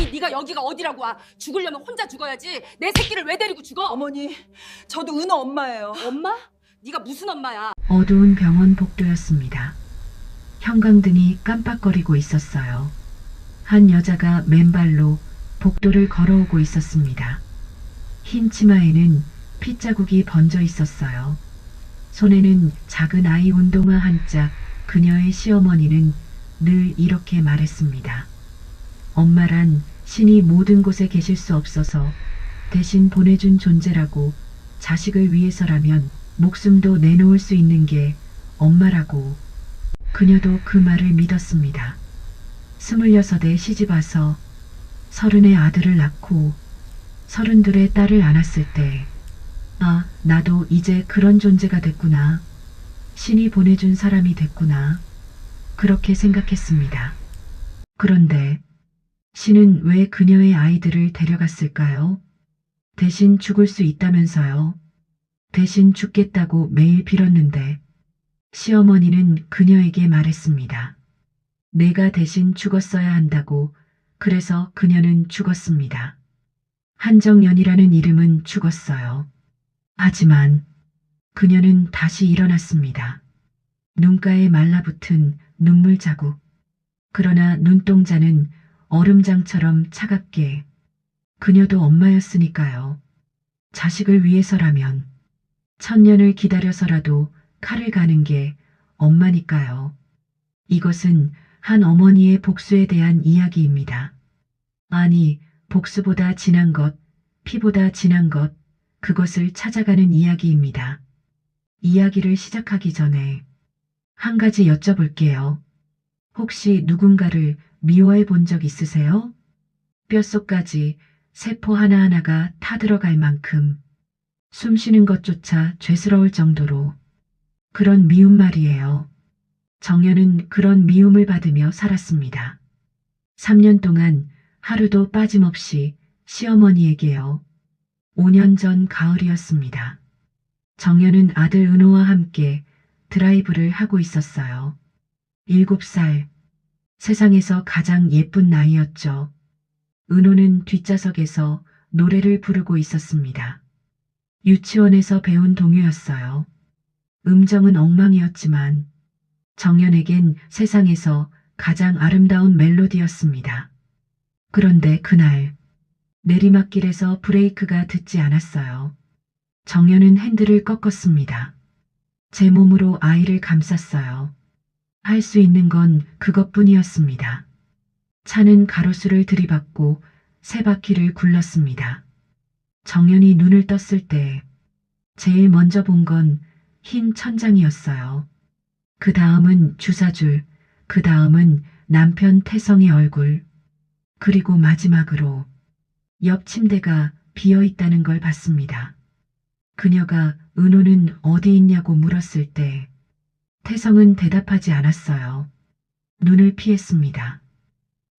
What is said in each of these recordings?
아니 네가 여기가 어디라고 와. 죽으려면 혼자 죽어야지. 내 새끼를 왜 데리고 죽어? 어머니, 저도 은호 엄마예요. 엄마? 네가 무슨 엄마야? 어두운 병원 복도였습니다. 형광등이 깜빡거리고 있었어요. 한 여자가 맨발로 복도를 걸어오고 있었습니다. 흰 치마에는 핏자국이 번져 있었어요. 손에는 작은 아이 운동화 한 짝. 그녀의 시어머니는 늘 이렇게 말했습니다. 엄마란 신이 모든 곳에 계실 수 없어서 대신 보내준 존재라고, 자식을 위해서라면 목숨도 내놓을 수 있는 게 엄마라고. 그녀도 그 말을 믿었습니다. 26에 시집와서 30의 아들을 낳고 32의 딸을 안았을 때, 아, 나도 이제 그런 존재가 됐구나. 신이 보내준 사람이 됐구나. 그렇게 생각했습니다. 그런데 신은 왜 그녀의 아이들을 데려갔을까요? 대신 죽을 수 있다면서요. 대신 죽겠다고 매일 빌었는데 시어머니는 그녀에게 말했습니다. 내가 대신 죽었어야 한다고. 그래서 그녀는 죽었습니다. 한정연이라는 이름은 죽었어요. 하지만 그녀는 다시 일어났습니다. 눈가에 말라붙은 눈물 자국. 그러나 눈동자는 얼음장처럼 차갑게. 그녀도 엄마였으니까요. 자식을 위해서라면 1000년을 기다려서라도 칼을 가는 게 엄마니까요. 이것은 한 어머니의 복수에 대한 이야기입니다. 아니, 복수보다 진한 것, 피보다 진한 것, 그것을 찾아가는 이야기입니다. 이야기를 시작하기 전에 한 가지 여쭤볼게요. 혹시 누군가를 미워해 본 적 있으세요? 뼛속까지 세포 하나하나가 타들어갈 만큼, 숨 쉬는 것조차 죄스러울 정도로. 그런 미움 말이에요. 정연은 그런 미움을 받으며 살았습니다. 3년 동안 하루도 빠짐없이 시어머니에게요. 5년 전 가을이었습니다. 정연은 아들 은호와 함께 드라이브를 하고 있었어요. 7살. 세상에서 가장 예쁜 나이였죠. 은호는 뒷좌석에서 노래를 부르고 있었습니다. 유치원에서 배운 동요였어요. 음정은 엉망이었지만 정연에겐 세상에서 가장 아름다운 멜로디였습니다. 그런데 그날 내리막길에서 브레이크가 듣지 않았어요. 정연은 핸들을 꺾었습니다. 제 몸으로 아이를 감쌌어요. 할 수 있는 건 그것뿐이었습니다. 차는 가로수를 들이받고 세 바퀴를 굴렀습니다. 정연이 눈을 떴을 때 제일 먼저 본 건 흰 천장이었어요. 그 다음은 주사줄, 그 다음은 남편 태성의 얼굴, 그리고 마지막으로 옆 침대가 비어 있다는 걸 봤습니다. 그녀가 은호는 어디 있냐고 물었을 때 태성은 대답하지 않았어요. 눈을 피했습니다.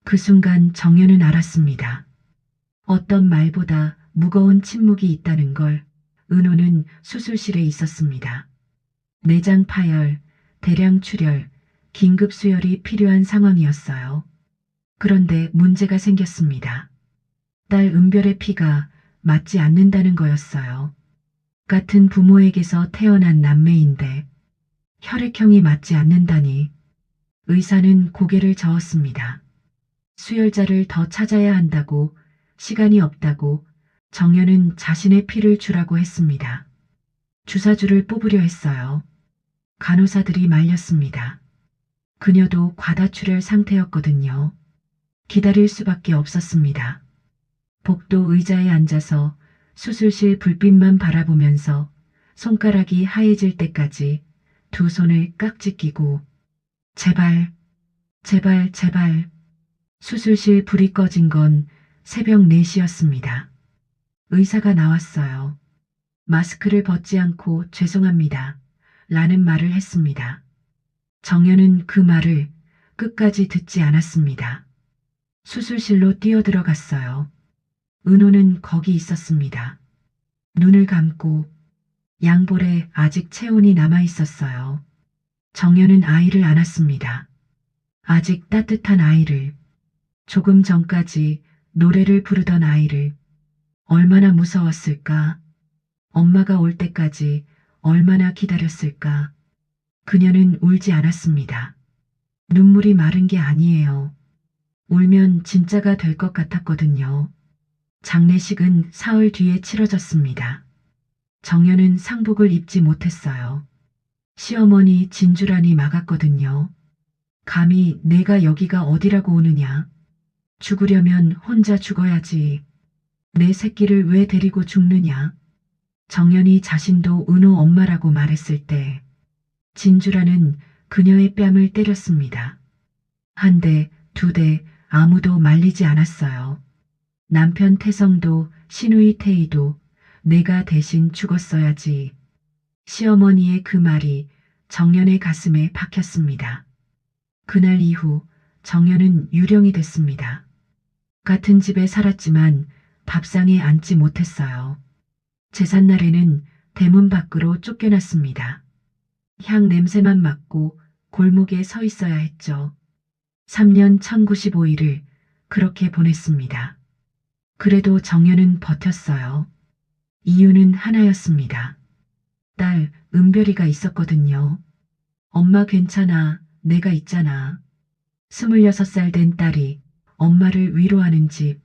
그 순간 정연은 알았습니다. 어떤 말보다 무거운 침묵이 있다는 걸. 은호는 수술실에 있었습니다. 내장 파열, 대량 출혈, 긴급 수혈이 필요한 상황이었어요. 그런데 문제가 생겼습니다. 딸 은별의 피가 맞지 않는다는 거였어요. 같은 부모에게서 태어난 남매인데 혈액형이 맞지 않는다니. 의사는 고개를 저었습니다. 수혈자를 더 찾아야 한다고, 시간이 없다고. 정연은 자신의 피를 주라고 했습니다. 주사줄을 뽑으려 했어요. 간호사들이 말렸습니다. 그녀도 과다출혈 상태였거든요. 기다릴 수밖에 없었습니다. 복도 의자에 앉아서 수술실 불빛만 바라보면서 손가락이 하얘질 때까지 두 손을 깍지 끼고 제발, 제발, 제발. 수술실 불이 꺼진 건 새벽 4시였습니다. 의사가 나왔어요. 마스크를 벗지 않고 죄송합니다. 라는 말을 했습니다. 정연은 그 말을 끝까지 듣지 않았습니다. 수술실로 뛰어들어갔어요. 은호는 거기 있었습니다. 눈을 감고 양볼에 아직 체온이 남아 있었어요. 정연은 아이를 안았습니다. 아직 따뜻한 아이를. 조금 전까지 노래를 부르던 아이를 얼마나 무서웠을까? 엄마가 올 때까지 얼마나 기다렸을까? 그녀는 울지 않았습니다. 눈물이 마른 게 아니에요. 울면 진짜가 될 것 같았거든요. 장례식은 사흘 뒤에 치러졌습니다. 정연은 상복을 입지 못했어요. 시어머니 진주란이 막았거든요. 감히 내가 여기가 어디라고 오느냐. 죽으려면 혼자 죽어야지. 내 새끼를 왜 데리고 죽느냐. 정연이 자신도 은호 엄마라고 말했을 때 진주란은 그녀의 뺨을 때렸습니다. 한 대, 두 대, 아무도 말리지 않았어요. 남편 태성도 시누이 태희도 내가 대신 죽었어야지. 시어머니의 그 말이 정연의 가슴에 박혔습니다. 그날 이후 정연은 유령이 됐습니다. 같은 집에 살았지만 밥상에 앉지 못했어요. 제삿날에는 대문 밖으로 쫓겨났습니다. 향 냄새만 맡고 골목에 서 있어야 했죠. 3년 1095일을 그렇게 보냈습니다. 그래도 정연은 버텼어요. 이유는 하나였습니다. 딸 은별이가 있었거든요. 엄마 괜찮아, 내가 있잖아. 26살 된 딸이 엄마를 위로하는 집.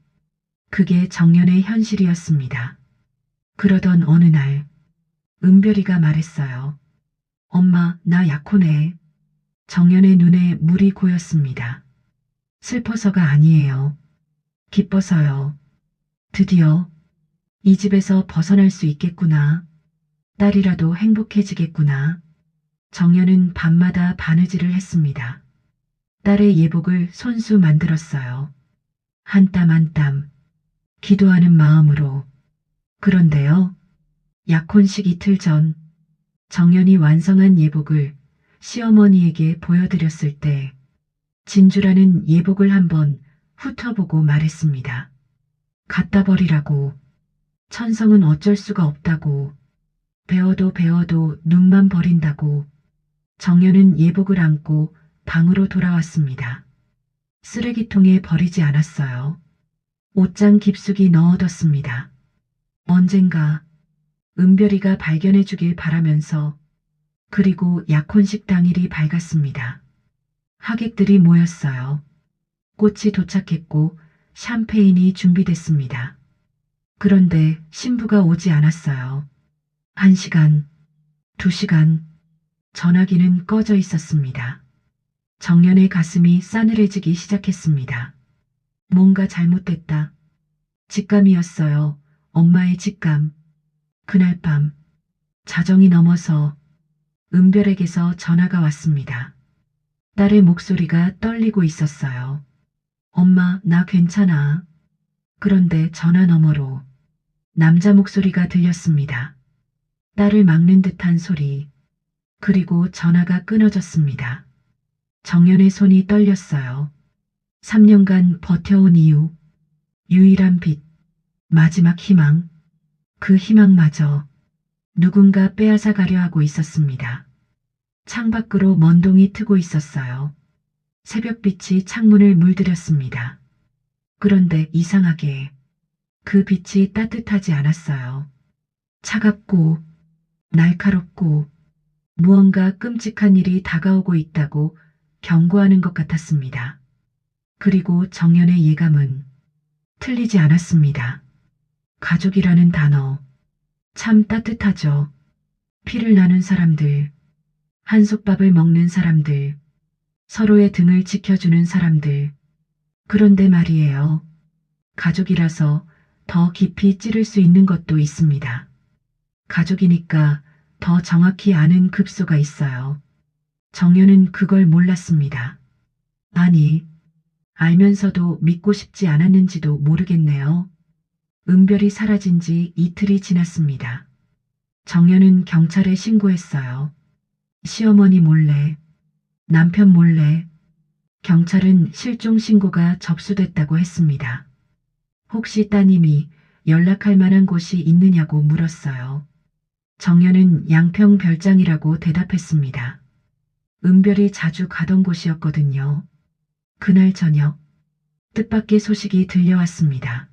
그게 정연의 현실이었습니다. 그러던 어느 날 은별이가 말했어요. 엄마, 나 약혼해. 정연의 눈에 물이 고였습니다. 슬퍼서가 아니에요. 기뻐서요. 드디어 이 집에서 벗어날 수 있겠구나. 딸이라도 행복해지겠구나. 정연은 밤마다 바느질을 했습니다. 딸의 예복을 손수 만들었어요. 한 땀 한 땀 기도하는 마음으로. 그런데요. 약혼식 이틀 전 정연이 완성한 예복을 시어머니에게 보여드렸을 때 진주라는 예복을 한번 훑어보고 말했습니다. 갖다 버리라고. 천성은 어쩔 수가 없다고. 배워도 눈만 버린다고. 정연은 예복을 안고 방으로 돌아왔습니다. 쓰레기통에 버리지 않았어요. 옷장 깊숙이 넣어뒀습니다. 언젠가 은별이가 발견해 주길 바라면서. 그리고 약혼식 당일이 밝았습니다. 하객들이 모였어요. 꽃이 도착했고 샴페인이 준비됐습니다. 그런데 신부가 오지 않았어요. 1시간, 2시간, 전화기는 꺼져 있었습니다. 정연의 가슴이 싸늘해지기 시작했습니다. 뭔가 잘못됐다. 직감이었어요. 엄마의 직감. 그날 밤 자정이 넘어서 은별에게서 전화가 왔습니다. 딸의 목소리가 떨리고 있었어요. 엄마, 나 괜찮아. 그런데 전화 너머로 남자 목소리가 들렸습니다. 딸을 막는 듯한 소리. 그리고 전화가 끊어졌습니다. 정연의 손이 떨렸어요. 3년간 버텨온 이유, 유일한 빛, 마지막 희망. 그 희망마저 누군가 빼앗아 가려 하고 있었습니다. 창밖으로 먼동이 트고 있었어요. 새벽빛이 창문을 물들였습니다. 그런데 이상하게 그 빛이 따뜻하지 않았어요. 차갑고 날카롭고 무언가 끔찍한 일이 다가오고 있다고 경고하는 것 같았습니다. 그리고 정연의 예감은 틀리지 않았습니다. 가족이라는 단어. 참 따뜻하죠. 피를 나눈 사람들, 한솥밥을 먹는 사람들, 서로의 등을 지켜주는 사람들. 그런데 말이에요. 가족이라서 더 깊이 찌를 수 있는 것도 있습니다. 가족이니까 더 정확히 아는 급소가 있어요. 정연은 그걸 몰랐습니다. 아니, 알면서도 믿고 싶지 않았는지도 모르겠네요. 은별이 사라진 지 이틀이 지났습니다. 정연은 경찰에 신고했어요. 시어머니 몰래, 남편 몰래. 경찰은 실종 신고가 접수됐다고 했습니다. 혹시 따님이 연락할 만한 곳이 있느냐고 물었어요. 정연은 양평 별장이라고 대답했습니다. 은별이 자주 가던 곳이었거든요. 그날 저녁 뜻밖의 소식이 들려왔습니다.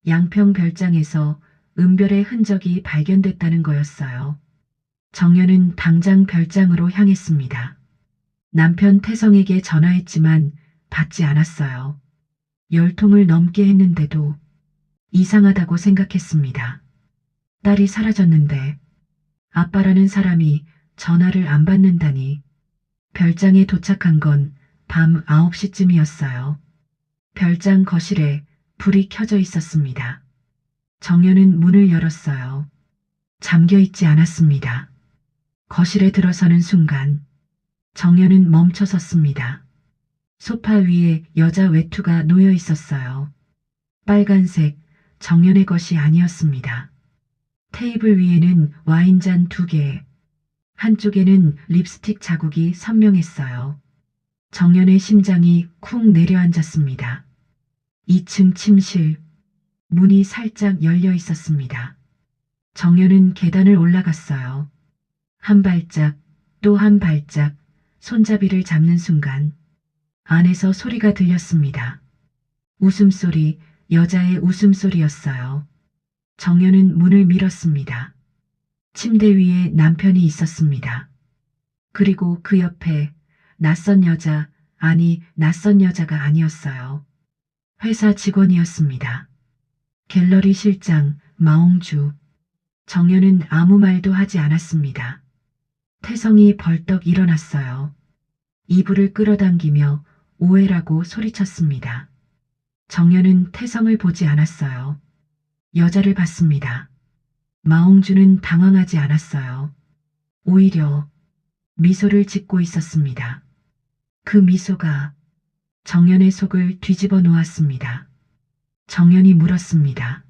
양평 별장에서 은별의 흔적이 발견됐다는 거였어요. 정연은 당장 별장으로 향했습니다. 남편 태성에게 전화했지만 받지 않았어요. 10통을 넘게 했는데도 이상하다고 생각했습니다. 딸이 사라졌는데 아빠라는 사람이 전화를 안 받는다니. 별장에 도착한 건 밤 9시쯤이었어요. 별장 거실에 불이 켜져 있었습니다. 정연은 문을 열었어요. 잠겨 있지 않았습니다. 거실에 들어서는 순간 정연은 멈춰 섰습니다. 소파 위에 여자 외투가 놓여 있었어요. 빨간색, 정연의 것이 아니었습니다. 테이블 위에는 와인잔 2개, 한쪽에는 립스틱 자국이 선명했어요. 정연의 심장이 쿵 내려앉았습니다. 2층 침실, 문이 살짝 열려 있었습니다. 정연은 계단을 올라갔어요. 한 발짝, 또 한 발짝, 손잡이를 잡는 순간 안에서 소리가 들렸습니다. 웃음소리, 여자의 웃음소리였어요. 정연은 문을 밀었습니다. 침대 위에 남편이 있었습니다. 그리고 그 옆에 낯선 여자, 아니 낯선 여자가 아니었어요. 회사 직원이었습니다. 갤러리 실장 마홍주. 정연은 아무 말도 하지 않았습니다. 태성이 벌떡 일어났어요. 이불을 끌어당기며 오해라고 소리쳤습니다. 정연은 태성을 보지 않았어요. 여자를 봤습니다. 마홍주는 당황하지 않았어요. 오히려 미소를 짓고 있었습니다. 그 미소가 정연의 속을 뒤집어 놓았습니다. 정연이 물었습니다.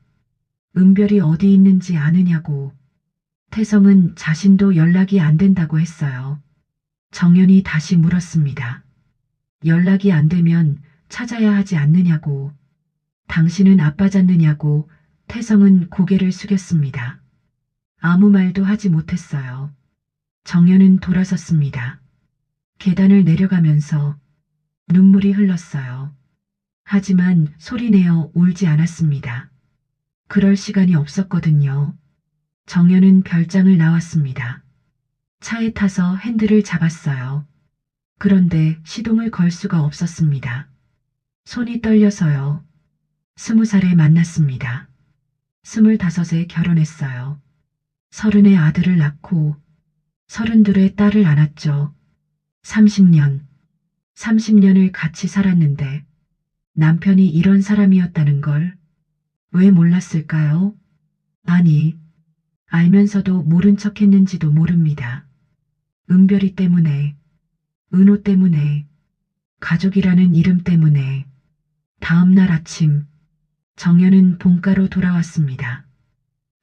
은별이 어디 있는지 아느냐고. 태성은 자신도 연락이 안 된다고 했어요. 정연이 다시 물었습니다. 연락이 안 되면 찾아야 하지 않느냐고. 당신은 아빠 잤느냐고. 태성은 고개를 숙였습니다. 아무 말도 하지 못했어요. 정연은 돌아섰습니다. 계단을 내려가면서 눈물이 흘렀어요. 하지만 소리내어 울지 않았습니다. 그럴 시간이 없었거든요. 정연은 별장을 나왔습니다. 차에 타서 핸들을 잡았어요. 그런데 시동을 걸 수가 없었습니다. 손이 떨려서요. 20살에 만났습니다. 25에 결혼했어요. 30에 아들을 낳고 32에 딸을 안았죠. 30년을 같이 살았는데 남편이 이런 사람이었다는 걸 왜 몰랐을까요? 아니, 알면서도 모른 척 했는지도 모릅니다. 은별이 때문에, 은호 때문에, 가족이라는 이름 때문에. 다음 날 아침, 정연은 본가로 돌아왔습니다.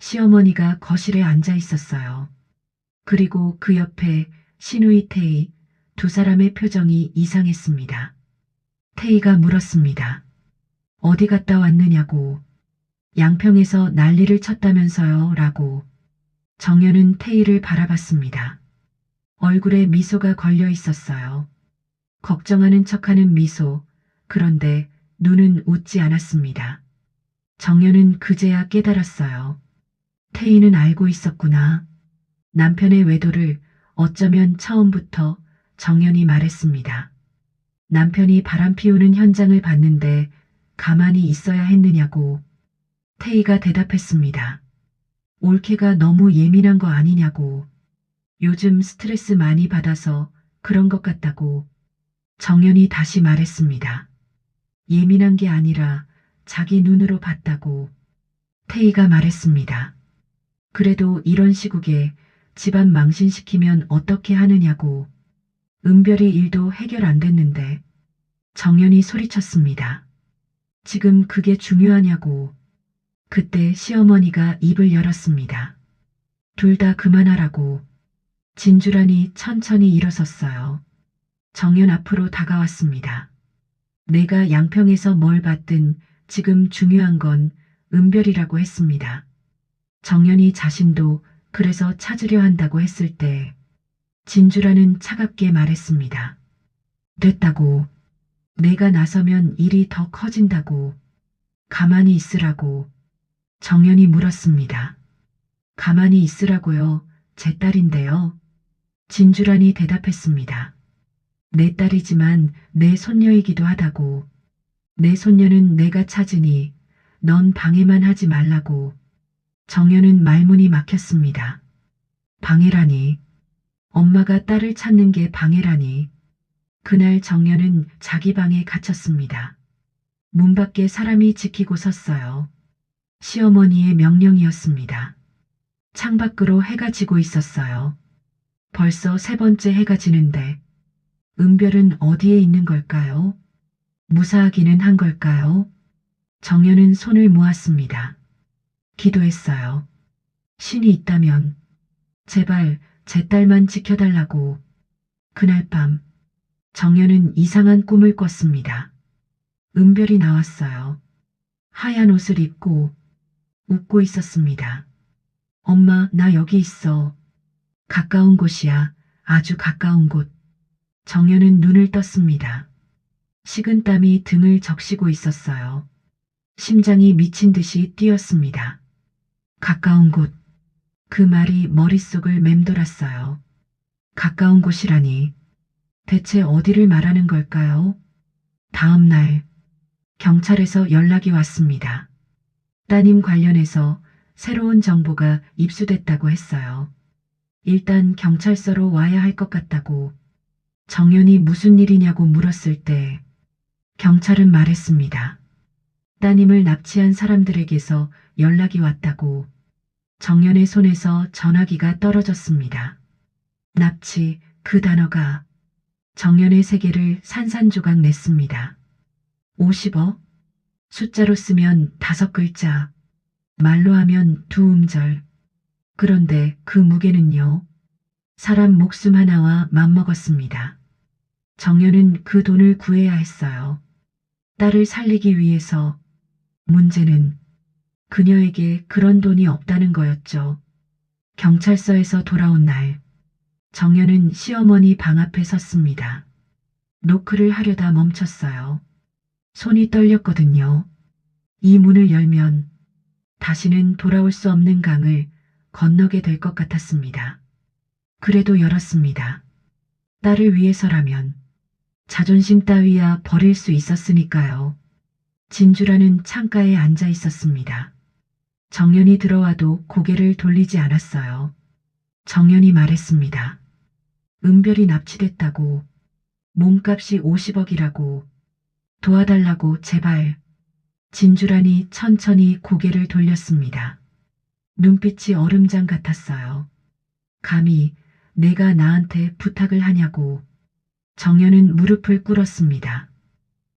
시어머니가 거실에 앉아 있었어요. 그리고 그 옆에 시누이 태희, 2사람의 표정이 이상했습니다. 태희가 물었습니다. 어디 갔다 왔느냐고. 양평에서 난리를 쳤다면서요 라고. 정연은 태희를 바라봤습니다. 얼굴에 미소가 걸려 있었어요. 걱정하는 척하는 미소. 그런데 눈은 웃지 않았습니다. 정연은 그제야 깨달았어요. 태희는 알고 있었구나. 남편의 외도를 어쩌면 처음부터. 정연이 말했습니다. 남편이 바람 피우는 현장을 봤는데 가만히 있어야 했느냐고. 태희가 대답했습니다. 올케가 너무 예민한 거 아니냐고. 요즘 스트레스 많이 받아서 그런 것 같다고. 정연이 다시 말했습니다. 예민한 게 아니라 자기 눈으로 봤다고. 태희가 말했습니다. 그래도 이런 시국에 집안 망신시키면 어떻게 하느냐고. 은별이 일도 해결 안 됐는데. 정연이 소리쳤습니다. 지금 그게 중요하냐고. 그때 시어머니가 입을 열었습니다. 둘 다 그만하라고. 진주란이 천천히 일어섰어요. 정연 앞으로 다가왔습니다. 내가 양평에서 뭘 봤든 지금 중요한 건 은별이라고 했습니다. 정연이 자신도 그래서 찾으려 한다고 했을 때 진주란은 차갑게 말했습니다. 됐다고. 내가 나서면 일이 더 커진다고 가만히 있으라고 정연이 물었습니다. 가만히 있으라고요. 제 딸인데요. 진주란이 대답했습니다. 내 딸이지만 내 손녀이기도 하다고. 내 손녀는 내가 찾으니 넌 방해만 하지 말라고. 정연은 말문이 막혔습니다. 방해라니. 엄마가 딸을 찾는 게 방해라니. 그날 정연은 자기 방에 갇혔습니다. 문 밖에 사람이 지키고 섰어요. 시어머니의 명령이었습니다. 창밖으로 해가 지고 있었어요. 벌써 세 번째 해가 지는데 은별은 어디에 있는 걸까요? 무사하기는 한 걸까요? 정연은 손을 모았습니다. 기도했어요. 신이 있다면 제발 제 딸만 지켜달라고. 그날 밤 정연은 이상한 꿈을 꿨습니다. 은별이 나왔어요. 하얀 옷을 입고 웃고 있었습니다. 엄마, 나 여기 있어. 가까운 곳이야. 아주 가까운 곳. 정연은 눈을 떴습니다. 식은땀이 등을 적시고 있었어요. 심장이 미친 듯이 뛰었습니다. 가까운 곳. 그 말이 머릿속을 맴돌았어요. 가까운 곳이라니. 대체 어디를 말하는 걸까요? 다음 날 경찰에서 연락이 왔습니다. 따님 관련해서 새로운 정보가 입수됐다고 했어요. 일단 경찰서로 와야 할 것 같다고. 정연이 무슨 일이냐고 물었을 때 경찰은 말했습니다. 따님을 납치한 사람들에게서 연락이 왔다고. 정연의 손에서 전화기가 떨어졌습니다. 납치, 그 단어가 정연의 세계를 산산조각 냈습니다. 50억? 숫자로 쓰면 5글자, 말로 하면 2음절. 그런데 그 무게는요? 사람 목숨 하나와 맞먹었습니다. 정연은 그 돈을 구해야 했어요. 딸을 살리기 위해서. 문제는 그녀에게 그런 돈이 없다는 거였죠. 경찰서에서 돌아온 날 정연은 시어머니 방 앞에 섰습니다. 노크를 하려다 멈췄어요. 손이 떨렸거든요. 이 문을 열면 다시는 돌아올 수 없는 강을 건너게 될 것 같았습니다. 그래도 열었습니다. 딸을 위해서라면 자존심 따위야 버릴 수 있었으니까요. 진주라는 창가에 앉아 있었습니다. 정연이 들어와도 고개를 돌리지 않았어요. 정연이 말했습니다. 은별이 납치됐다고. 몸값이 50억이라고. 도와달라고 제발. 진주란이 천천히 고개를 돌렸습니다. 눈빛이 얼음장 같았어요. 감히 내가 나한테 부탁을 하냐고. 정연은 무릎을 꿇었습니다.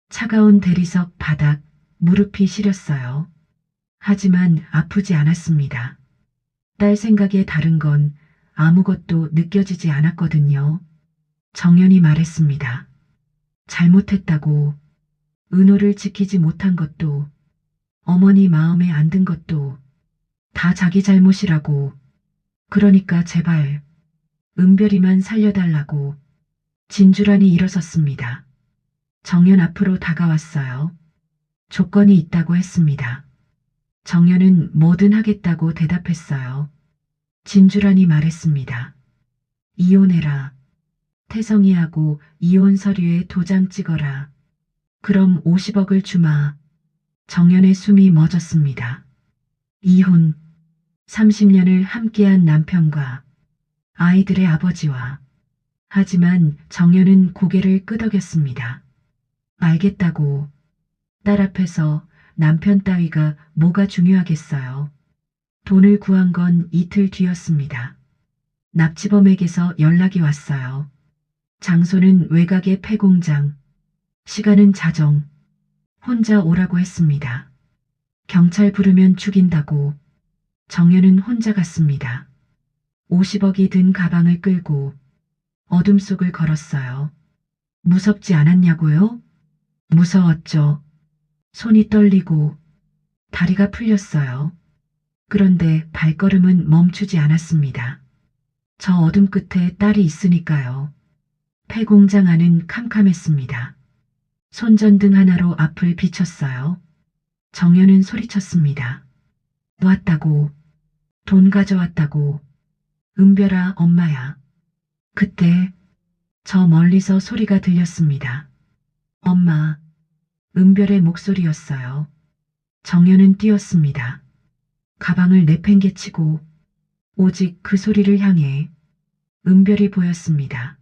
차가운 대리석 바닥, 무릎이 시렸어요. 하지만 아프지 않았습니다. 딸 생각에 다른 건 아무것도 느껴지지 않았거든요. 정연이 말했습니다. 잘못했다고. 은호를 지키지 못한 것도, 어머니 마음에 안 든 것도 다 자기 잘못이라고. 그러니까 제발 은별이만 살려달라고. 진주란이 일어섰습니다. 정연 앞으로 다가왔어요. 조건이 있다고 했습니다. 정연은 뭐든 하겠다고 대답했어요. 진주란이 말했습니다. 이혼해라. 태성이하고 이혼 서류에 도장 찍어라. 그럼 50억을 주마. 정연의 숨이 멎었습니다. 이혼. 30년을 함께한 남편과 아이들의 아버지와. 하지만 정연은 고개를 끄덕였습니다. 알겠다고. 딸 앞에서 남편 따위가 뭐가 중요하겠어요. 돈을 구한 건 이틀 뒤였습니다. 납치범에게서 연락이 왔어요. 장소는 외곽의 폐공장. 시간은 자정. 혼자 오라고 했습니다. 경찰 부르면 죽인다고. 정연은 혼자 갔습니다. 50억이 든 가방을 끌고 어둠 속을 걸었어요. 무섭지 않았냐고요? 무서웠죠. 손이 떨리고 다리가 풀렸어요. 그런데 발걸음은 멈추지 않았습니다. 저 어둠 끝에 딸이 있으니까요. 폐공장 안은 캄캄했습니다. 손전등 하나로 앞을 비췄어요. 정연은 소리쳤습니다. 왔다고. 돈 가져왔다고. 은별아, 엄마야. 그때 저 멀리서 소리가 들렸습니다. 엄마. 은별의 목소리였어요. 정연은 뛰었습니다. 가방을 내팽개치고 오직 그 소리를 향해 은별이 보였습니다.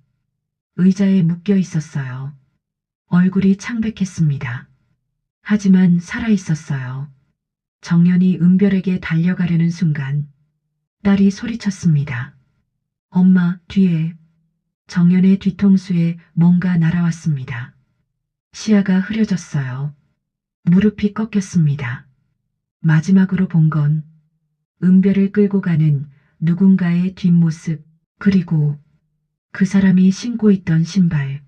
의자에 묶여 있었어요. 얼굴이 창백했습니다. 하지만 살아있었어요. 정연이 은별에게 달려가려는 순간 딸이 소리쳤습니다. 엄마, 뒤에. 정연의 뒤통수에 뭔가 날아왔습니다. 시야가 흐려졌어요. 무릎이 꺾였습니다. 마지막으로 본 건 은별을 끌고 가는 누군가의 뒷모습, 그리고 그 사람이 신고 있던 신발.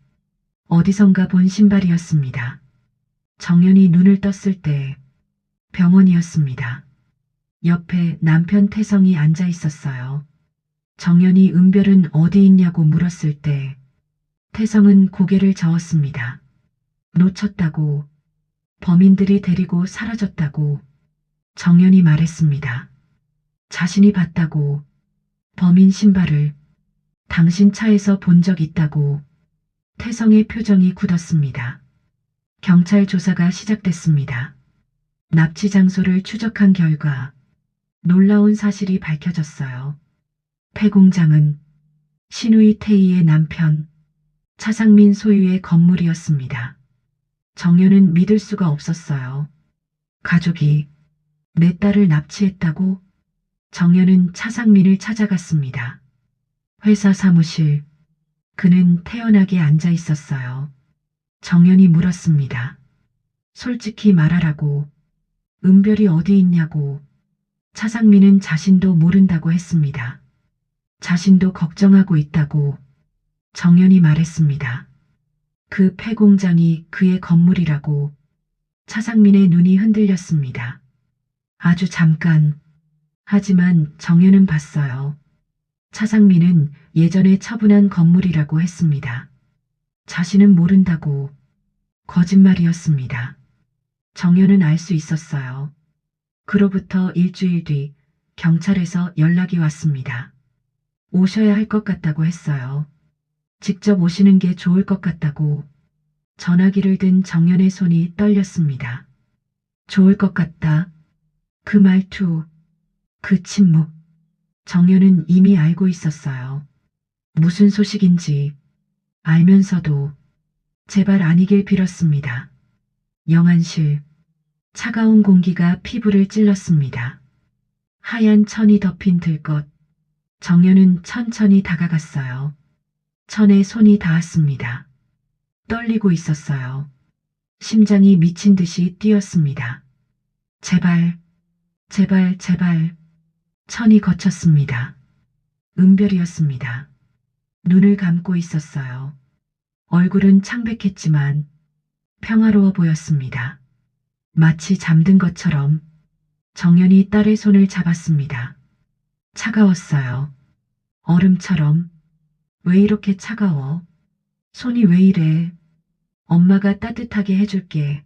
어디선가 본 신발이었습니다. 정연이 눈을 떴을 때 병원이었습니다. 옆에 남편 태성이 앉아 있었어요. 정연이 은별은 어디 있냐고 물었을 때 태성은 고개를 저었습니다. 놓쳤다고, 범인들이 데리고 사라졌다고 정연이 말했습니다. 자신이 봤다고, 범인 신발을 당신 차에서 본 적 있다고. 태성의 표정이 굳었습니다. 경찰 조사가 시작됐습니다. 납치 장소를 추적한 결과 놀라운 사실이 밝혀졌어요. 폐공장은 신우이 태희의 남편 차상민 소유의 건물이었습니다. 정연은 믿을 수가 없었어요. 가족이 내 딸을 납치했다고? 정연은 차상민을 찾아갔습니다. 회사 사무실. 그는 태연하게 앉아 있었어요. 정연이 물었습니다. 솔직히 말하라고. 은별이 어디 있냐고. 차상민은 자신도 모른다고 했습니다. 자신도 걱정하고 있다고 정연이 말했습니다. 그 폐공장이 그의 건물이라고. 차상민의 눈이 흔들렸습니다. 아주 잠깐. 하지만 정연은 봤어요. 차상민은 예전에 처분한 건물이라고 했습니다. 자신은 모른다고. 거짓말이었습니다. 정연은 알 수 있었어요. 그로부터 일주일 뒤 경찰에서 연락이 왔습니다. 오셔야 할 것 같다고 했어요. 직접 오시는 게 좋을 것 같다고. 전화기를 든 정연의 손이 떨렸습니다. 좋을 것 같다. 그 말투, 그 침묵. 정연은 이미 알고 있었어요. 무슨 소식인지 알면서도 제발 아니길 빌었습니다. 영안실. 차가운 공기가 피부를 찔렀습니다. 하얀 천이 덮인 들것. 정연은 천천히 다가갔어요. 천에 손이 닿았습니다. 떨리고 있었어요. 심장이 미친 듯이 뛰었습니다. 제발, 제발, 제발. 천이 거쳤습니다. 은별이었습니다. 눈을 감고 있었어요. 얼굴은 창백했지만 평화로워 보였습니다. 마치 잠든 것처럼 정연이 딸의 손을 잡았습니다. 차가웠어요. 얼음처럼. 왜 이렇게 차가워? 손이 왜 이래? 엄마가 따뜻하게 해줄게.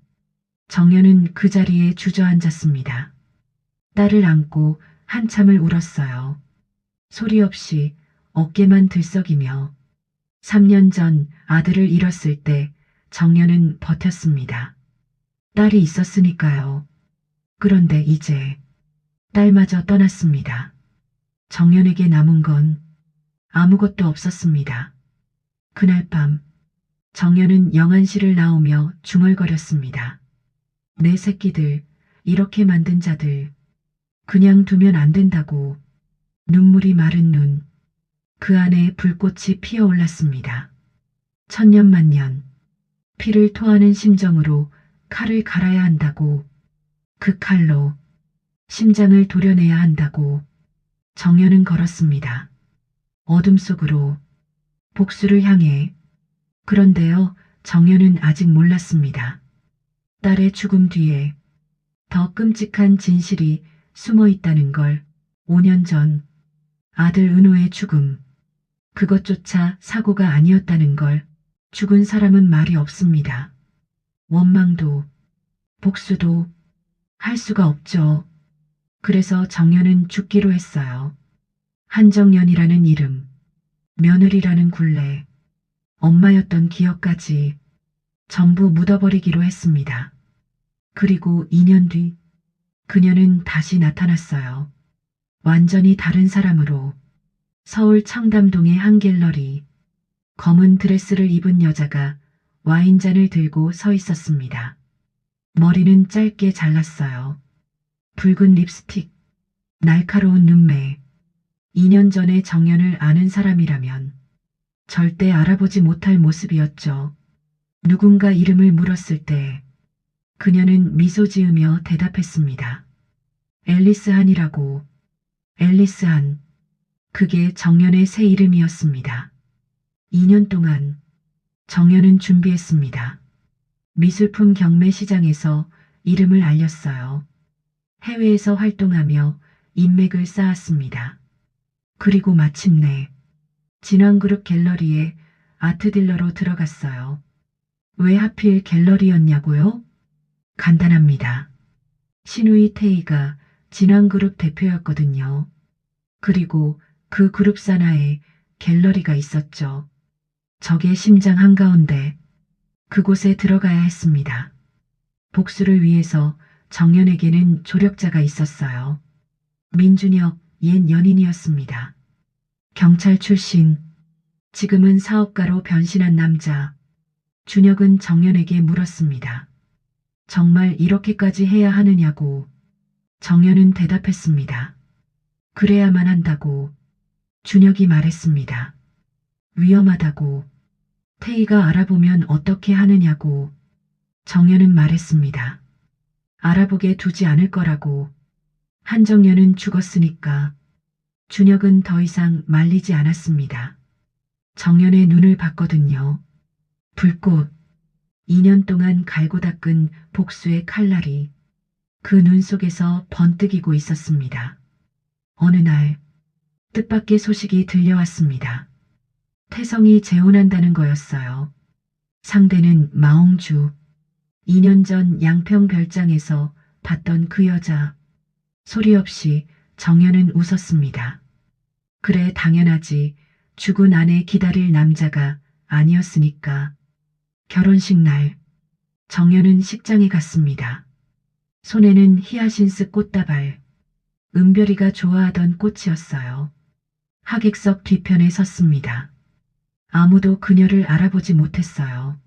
정연은 그 자리에 주저앉았습니다. 딸을 안고 한참을 울었어요. 소리 없이 어깨만 들썩이며 3년 전 아들을 잃었을 때 정연은 버텼습니다. 딸이 있었으니까요. 그런데 이제 딸마저 떠났습니다. 정연에게 남은 건 아무것도 없었습니다. 그날 밤 정연은 영안실을 나오며 중얼거렸습니다. 내 새끼들, 이렇게 만든 자들, 그냥 두면 안 된다고. 눈물이 마른 눈, 그 안에 불꽃이 피어올랐습니다. 천년만년, 피를 토하는 심정으로 칼을 갈아야 한다고. 그 칼로 심장을 도려내야 한다고. 정연은 걸었습니다. 어둠 속으로, 복수를 향해. 그런데요, 정연은 아직 몰랐습니다. 딸의 죽음 뒤에 더 끔찍한 진실이 숨어 있다는 걸. 5년 전 아들 은호의 죽음. 그것조차 사고가 아니었다는 걸. 죽은 사람은 말이 없습니다. 원망도, 복수도 할 수가 없죠. 그래서 정연은 죽기로 했어요. 한정연이라는 이름, 며느리라는 굴레, 엄마였던 기억까지 전부 묻어버리기로 했습니다. 그리고 2년 뒤 그녀는 다시 나타났어요. 완전히 다른 사람으로. 서울 청담동의 한 갤러리. 검은 드레스를 입은 여자가 와인잔을 들고 서 있었습니다. 머리는 짧게 잘랐어요. 붉은 립스틱, 날카로운 눈매. 2년 전에 정연을 아는 사람이라면 절대 알아보지 못할 모습이었죠. 누군가 이름을 물었을 때 그녀는 미소 지으며 대답했습니다. 앨리스 한이라고. 앨리스 한. 그게 정연의 새 이름이었습니다. 2년 동안 정연은 준비했습니다. 미술품 경매 시장에서 이름을 알렸어요. 해외에서 활동하며 인맥을 쌓았습니다. 그리고 마침내 진왕그룹 갤러리에 아트딜러로 들어갔어요. 왜 하필 갤러리였냐고요? 간단합니다. 신우이 태희가 진왕그룹 대표였거든요. 그리고 그 그룹 산하에 갤러리가 있었죠. 적의 심장 한가운데 그곳에 들어가야 했습니다. 복수를 위해서 정연에게는 조력자가 있었어요. 민준혁 옛 연인이었습니다. 경찰 출신, 지금은 사업가로 변신한 남자. 준혁은 정연에게 물었습니다. 정말 이렇게까지 해야 하느냐고. 정연은 대답했습니다. 그래야만 한다고. 준혁이 말했습니다. 위험하다고. 태희가 알아보면 어떻게 하느냐고. 정연은 말했습니다. 알아보게 두지 않을 거라고. 한정연은 죽었으니까. 준혁은 더 이상 말리지 않았습니다. 정연의 눈을 봤거든요. 불꽃. 2년 동안 갈고 닦은 복수의 칼날이 그 눈 속에서 번뜩이고 있었습니다. 어느 날 뜻밖의 소식이 들려왔습니다. 태성이 재혼한다는 거였어요. 상대는 마홍주. 2년 전 양평 별장에서 봤던 그 여자. 소리 없이 정연은 웃었습니다. 그래, 당연하지. 죽은 아내 기다릴 남자가 아니었으니까. 결혼식 날 정연은 식장에 갔습니다. 손에는 히아신스 꽃다발. 은별이가 좋아하던 꽃이었어요. 하객석 뒤편에 섰습니다. 아무도 그녀를 알아보지 못했어요.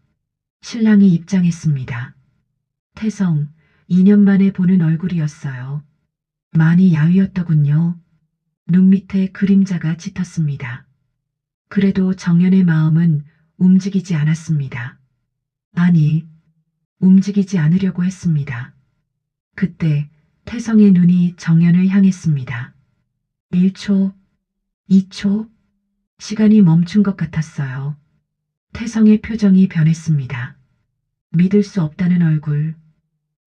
신랑이 입장했습니다. 태성, 2년 만에 보는 얼굴이었어요. 많이 야위었더군요. 눈 밑에 그림자가 짙었습니다. 그래도 정연의 마음은 움직이지 않았습니다. 아니, 움직이지 않으려고 했습니다. 그때 태성의 눈이 정연을 향했습니다. 1초, 2초, 시간이 멈춘 것 같았어요. 태성의 표정이 변했습니다. 믿을 수 없다는 얼굴,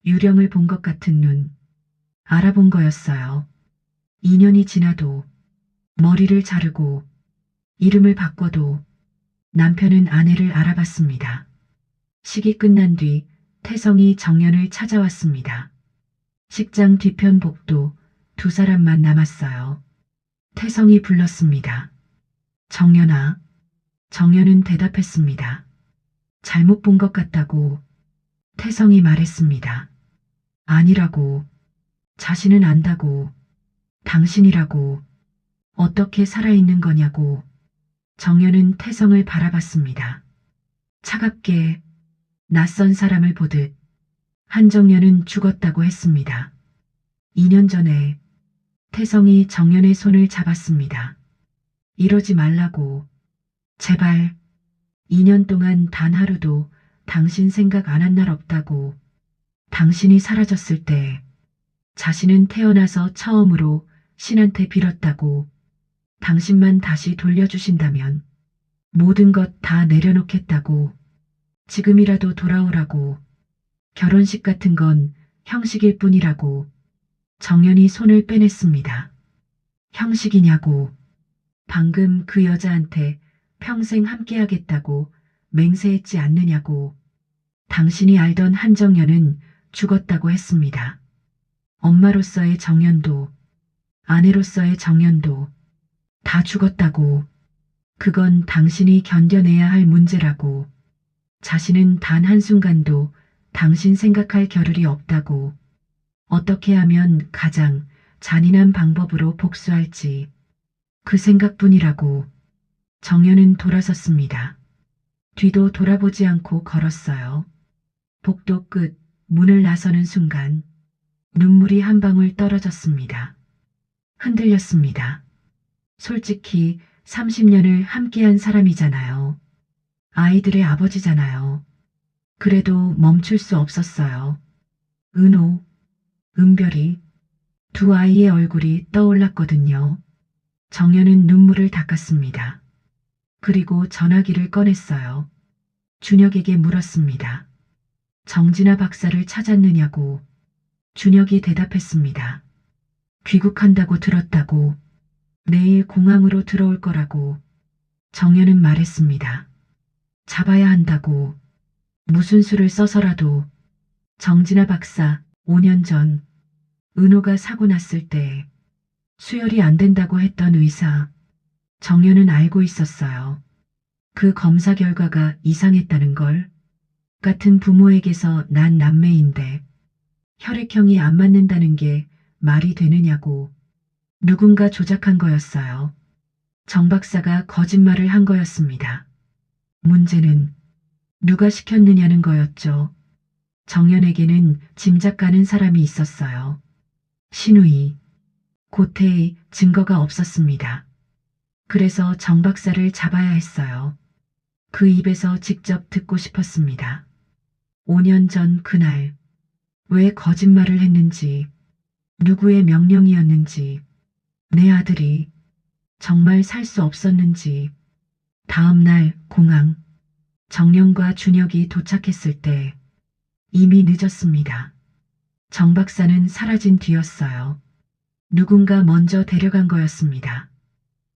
유령을 본 것 같은 눈, 알아본 거였어요. 2년이 지나도, 머리를 자르고, 이름을 바꿔도 남편은 아내를 알아봤습니다. 식이 끝난 뒤 태성이 정연을 찾아왔습니다. 식장 뒤편 복도 두 사람만 남았어요. 태성이 불렀습니다. 정연아. 정연은 대답했습니다. 잘못 본 것 같다고. 태성이 말했습니다. 아니라고. 자신은 안다고. 당신이라고. 어떻게 살아있는 거냐고. 정연은 태성을 바라봤습니다. 차갑게 낯선 사람을 보듯. 한정연은 죽었다고 했습니다. 2년 전에 태성이 정연의 손을 잡았습니다. 이러지 말라고. 제발. 2년 동안 단 하루도 당신 생각 안 한 날 없다고. 당신이 사라졌을 때 자신은 태어나서 처음으로 신한테 빌었다고. 당신만 다시 돌려주신다면 모든 것 다 내려놓겠다고. 지금이라도 돌아오라고. 결혼식 같은 건 형식일 뿐이라고. 정연이 손을 빼냈습니다. 형식이냐고. 방금 그 여자한테 평생 함께하겠다고 맹세했지 않느냐고. 당신이 알던 한정연은 죽었다고 했습니다. 엄마로서의 정연도, 아내로서의 정연도 다 죽었다고. 그건 당신이 견뎌내야 할 문제라고. 자신은 단 한순간도 당신 생각할 겨를이 없다고. 어떻게 하면 가장 잔인한 방법으로 복수할지 그 생각뿐이라고. 정연은 돌아섰습니다. 뒤도 돌아보지 않고 걸었어요. 복도 끝 문을 나서는 순간 눈물이 한 방울 떨어졌습니다. 흔들렸습니다. 솔직히 30년을 함께한 사람이잖아요. 아이들의 아버지잖아요. 그래도 멈출 수 없었어요. 은호, 은별이, 두 아이의 얼굴이 떠올랐거든요. 정연은 눈물을 닦았습니다. 그리고 전화기를 꺼냈어요. 준혁에게 물었습니다. 정진아 박사를 찾았느냐고. 준혁이 대답했습니다. 귀국한다고 들었다고. 내일 공항으로 들어올 거라고. 정연은 말했습니다. 잡아야 한다고. 무슨 수를 써서라도. 정진아 박사 5년 전 은호가 사고 났을 때 수혈이 안 된다고 했던 의사. 정연은 알고 있었어요. 그 검사 결과가 이상했다는 걸. 같은 부모에게서 난 남매인데 혈액형이 안 맞는다는 게 말이 되느냐고. 누군가 조작한 거였어요. 정 박사가 거짓말을 한 거였습니다. 문제는 누가 시켰느냐는 거였죠. 정연에게는 짐작 가는 사람이 있었어요. 신우이. 고태의 증거가 없었습니다. 그래서 정 박사를 잡아야 했어요. 그 입에서 직접 듣고 싶었습니다. 5년 전 그날 왜 거짓말을 했는지, 누구의 명령이었는지, 내 아들이 정말 살 수 없었는지. 다음 날 공항, 정연과 준혁이 도착했을 때 이미 늦었습니다. 정 박사는 사라진 뒤였어요. 누군가 먼저 데려간 거였습니다.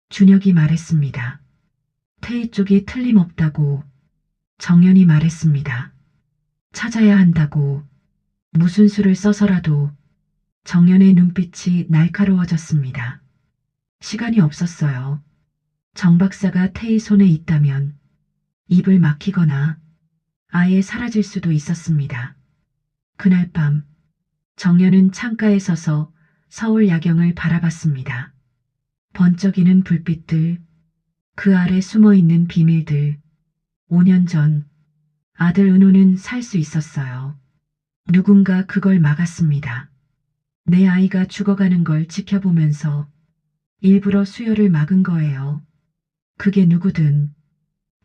준혁이 말했습니다. 태희 쪽이 틀림없다고. 정연이 말했습니다. 찾아야 한다고. 무슨 수를 써서라도. 정연의 눈빛이 날카로워졌습니다. 시간이 없었어요. 정 박사가 태희 손에 있다면 입을 막히거나 아예 사라질 수도 있었습니다. 그날 밤 정연은 창가에 서서 서울 야경을 바라봤습니다. 번쩍이는 불빛들, 그 아래 숨어있는 비밀들. 5년 전 아들 은호는 살 수 있었어요. 누군가 그걸 막았습니다. 내 아이가 죽어가는 걸 지켜보면서 일부러 수혈을 막은 거예요. 그게 누구든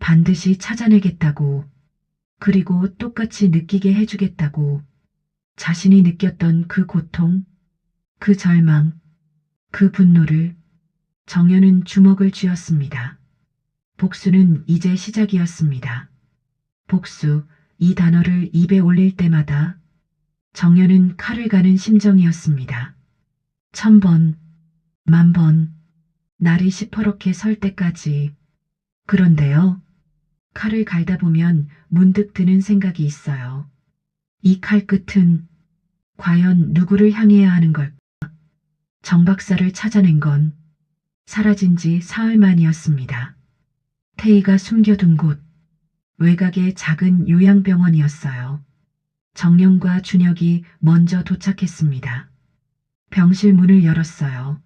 반드시 찾아내겠다고. 그리고 똑같이 느끼게 해주겠다고. 자신이 느꼈던 그 고통, 그 절망, 그 분노를. 정연은 주먹을 쥐었습니다. 복수는 이제 시작이었습니다. 복수, 이 단어를 입에 올릴 때마다 정연은 칼을 가는 심정이었습니다. 1000번, 10,000번, 날이 시퍼렇게 설 때까지. 그런데요, 칼을 갈다 보면 문득 드는 생각이 있어요. 이 칼끝은 과연 누구를 향해야 하는 걸까? 정 박사를 찾아낸 건 사라진 지 사흘 만이었습니다. 태희가 숨겨둔 곳, 외곽의 작은 요양병원이었어요. 정연과 준혁이 먼저 도착했습니다. 병실 문을 열었어요.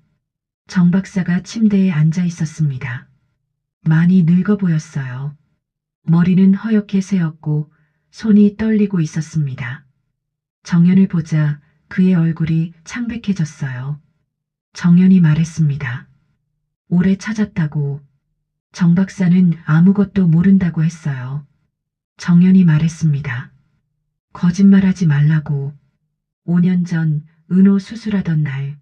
정 박사가 침대에 앉아 있었습니다. 많이 늙어 보였어요. 머리는 허옇게 새었고 손이 떨리고 있었습니다. 정연을 보자 그의 얼굴이 창백해졌어요. 정연이 말했습니다. 오래 찾았다고. 정 박사는 아무것도 모른다고 했어요. 정연이 말했습니다. 거짓말하지 말라고. 5년 전 은호 수술하던 날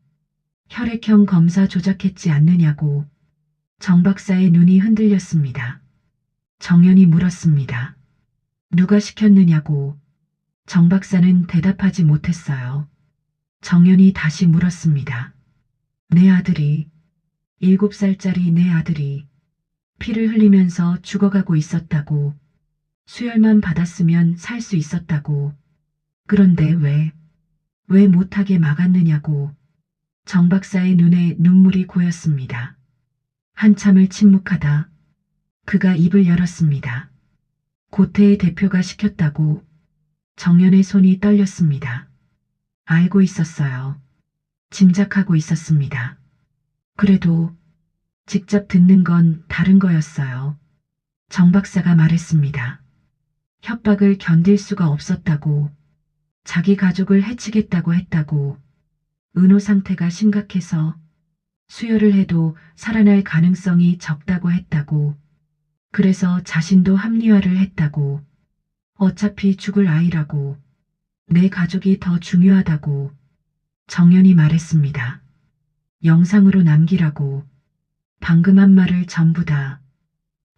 혈액형 검사 조작했지 않느냐고. 정 박사의 눈이 흔들렸습니다. 정연이 물었습니다. 누가 시켰느냐고. 정 박사는 대답하지 못했어요. 정연이 다시 물었습니다. 내 아들이, 7살짜리 내 아들이 피를 흘리면서 죽어가고 있었다고. 수혈만 받았으면 살 수 있었다고. 그런데 왜 못하게 막았느냐고. 정 박사의 눈에 눈물이 고였습니다. 한참을 침묵하다 그가 입을 열었습니다. 고태의 대표가 시켰다고. 정연의 손이 떨렸습니다. 알고 있었어요. 짐작하고 있었습니다. 그래도 직접 듣는 건 다른 거였어요. 정 박사가 말했습니다. 협박을 견딜 수가 없었다고. 자기 가족을 해치겠다고 했다고. 은호 상태가 심각해서 수혈을 해도 살아날 가능성이 적다고 했다고. 그래서 자신도 합리화를 했다고. 어차피 죽을 아이라고. 내 가족이 더 중요하다고. 정연이 말했습니다. 영상으로 남기라고. 방금 한 말을 전부 다.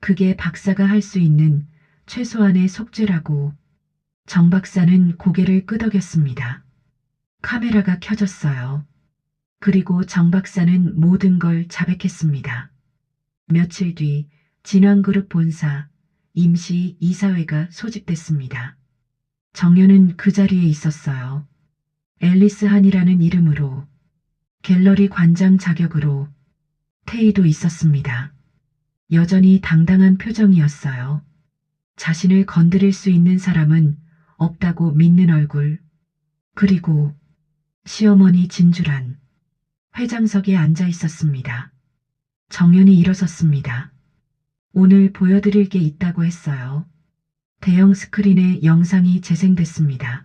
그게 박사가 할 수 있는 최소한의 속죄라고. 정 박사는 고개를 끄덕였습니다. 카메라가 켜졌어요. 그리고 정 박사는 모든 걸 자백했습니다. 며칠 뒤 진왕그룹 본사 임시 이사회가 소집됐습니다. 정연은 그 자리에 있었어요. 앨리스 한이라는 이름으로, 갤러리 관장 자격으로. 태희도 있었습니다. 여전히 당당한 표정이었어요. 자신을 건드릴 수 있는 사람은 없다고 믿는 얼굴. 그리고 시어머니 진주란 회장석에 앉아 있었습니다. 정연이 일어섰습니다. 오늘 보여드릴 게 있다고 했어요. 대형 스크린에 영상이 재생됐습니다.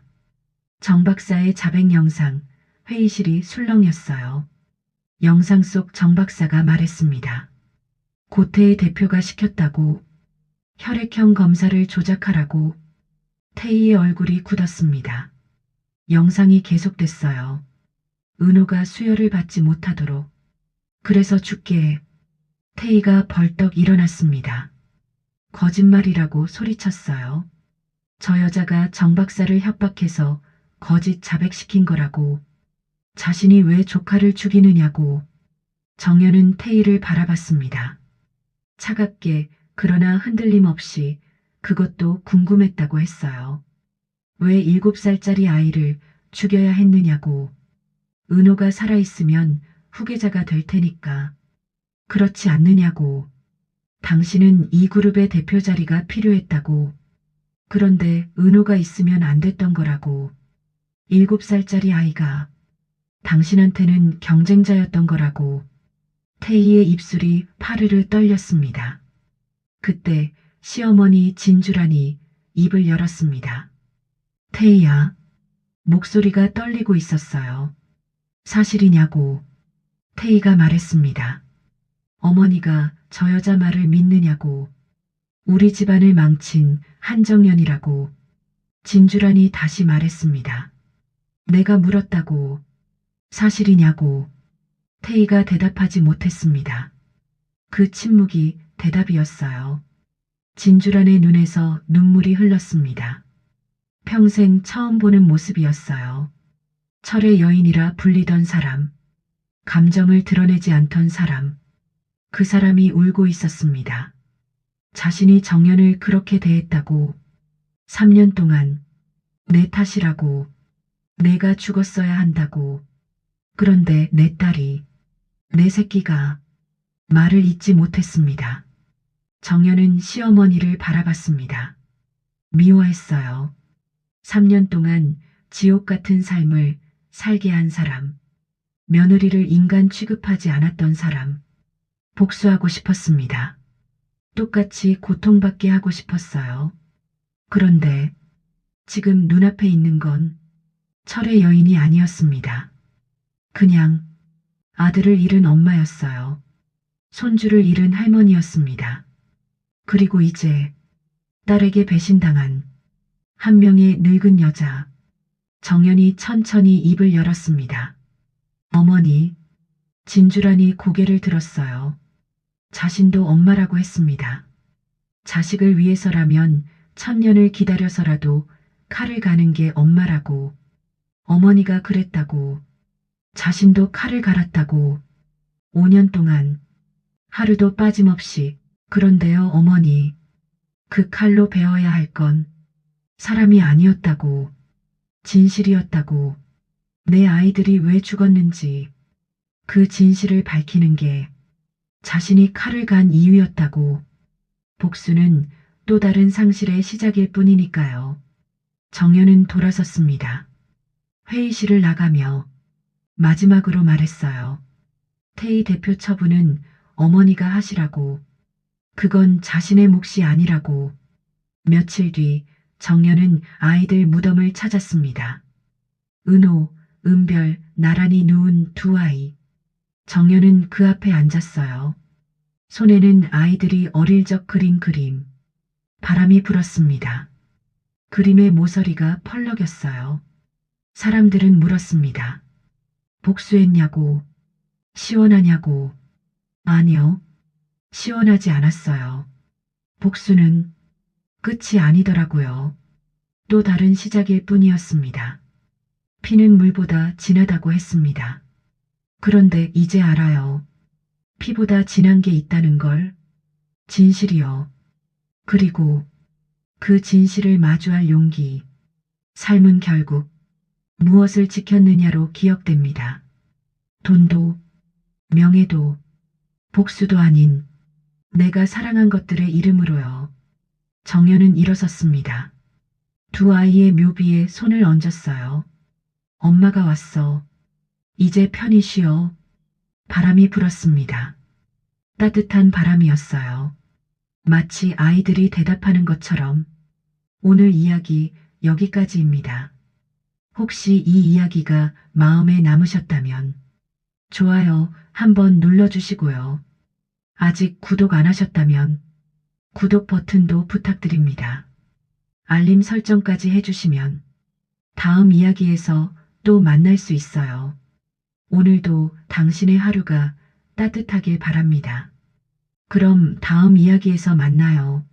정 박사의 자백 영상, 회의실이 술렁였어요. 영상 속 정 박사가 말했습니다. 고태의 대표가 시켰다고. 혈액형 검사를 조작하라고. 태희의 얼굴이 굳었습니다. 영상이 계속됐어요. 은호가 수혈을 받지 못하도록. 그래서 죽게 해. 태희가 벌떡 일어났습니다. 거짓말이라고 소리쳤어요. 저 여자가 정 박사를 협박해서 거짓 자백시킨 거라고. 자신이 왜 조카를 죽이느냐고. 정연은 태희를 바라봤습니다. 차갑게 그러나 흔들림 없이. 그것도 궁금했다고 했어요. 왜 7살짜리 아이를 죽여야 했느냐고. 은호가 살아있으면 후계자가 될 테니까. 그렇지 않느냐고. 당신은 이 그룹의 대표 자리가 필요했다고. 그런데 은호가 있으면 안 됐던 거라고. 7살짜리 아이가 당신한테는 경쟁자였던 거라고. 태희의 입술이 파르르 떨렸습니다. 그때 시어머니 진주란이 입을 열었습니다. 태희야. 목소리가 떨리고 있었어요. 사실이냐고. 태희가 말했습니다. 어머니가 저 여자 말을 믿느냐고. 우리 집안을 망친 한정연이라고. 진주란이 다시 말했습니다. 내가 물었다고. 사실이냐고. 태희가 대답하지 못했습니다. 그 침묵이 대답이었어요. 진주란의 눈에서 눈물이 흘렀습니다. 평생 처음 보는 모습이었어요. 철의 여인이라 불리던 사람. 감정을 드러내지 않던 사람. 그 사람이 울고 있었습니다. 자신이 정연을 그렇게 대했다고. 3년 동안 내 탓이라고. 내가 죽었어야 한다고. 그런데 내 딸이, 내 새끼가 말을 잇지 못했습니다. 정연은 시어머니를 바라봤습니다. 미워했어요. 3년 동안 지옥 같은 삶을 살게 한 사람. 며느리를 인간 취급하지 않았던 사람. 복수하고 싶었습니다. 똑같이 고통받게 하고 싶었어요. 그런데 지금 눈앞에 있는 건 철의 여인이 아니었습니다. 그냥 아들을 잃은 엄마였어요. 손주를 잃은 할머니였습니다. 그리고 이제 딸에게 배신당한 한 명의 늙은 여자. 정연이 천천히 입을 열었습니다. 어머니. 진주란이 고개를 들었어요. 자신도 엄마라고 했습니다. 자식을 위해서라면 1000년을 기다려서라도 칼을 가는 게 엄마라고. 어머니가 그랬다고. 자신도 칼을 갈았다고. 5년 동안 하루도 빠짐없이. 그런데요 어머니. 그 칼로 베어야 할 건 사람이 아니었다고, 진실이었다고, 내 아이들이 왜 죽었는지 그 진실을 밝히는 게 자신이 칼을 간 이유였다고. 복수는 또 다른 상실의 시작일 뿐이니까요. 정연은 돌아섰습니다. 회의실을 나가며 마지막으로 말했어요. 태희 대표 처분은 어머니가 하시라고. 그건 자신의 몫이 아니라고. 며칠 뒤 정연은 아이들 무덤을 찾았습니다. 은호, 은별, 나란히 누운 두 아이. 정연은 그 앞에 앉았어요. 손에는 아이들이 어릴 적 그린 그림. 바람이 불었습니다. 그림의 모서리가 펄럭였어요. 사람들은 물었습니다. 복수했냐고, 시원하냐고. 아니요, 시원하지 않았어요. 복수는 끝이 아니더라고요. 또 다른 시작일 뿐이었습니다. 피는 물보다 진하다고 했습니다. 그런데 이제 알아요. 피보다 진한 게 있다는 걸. 진실이요. 그리고 그 진실을 마주할 용기. 삶은 결국 무엇을 지켰느냐로 기억됩니다. 돈도, 명예도, 복수도 아닌 내가 사랑한 것들의 이름으로요. 정연은 일어섰습니다. 두 아이의 묘비에 손을 얹었어요. 엄마가 왔어. 이제 편히 쉬어. 바람이 불었습니다. 따뜻한 바람이었어요. 마치 아이들이 대답하는 것처럼. 오늘 이야기 여기까지입니다. 혹시 이 이야기가 마음에 남으셨다면 좋아요 한번 눌러주시고요. 아직 구독 안 하셨다면 구독 버튼도 부탁드립니다. 알림 설정까지 해주시면 다음 이야기에서 또 만날 수 있어요. 오늘도 당신의 하루가 따뜻하길 바랍니다. 그럼 다음 이야기에서 만나요.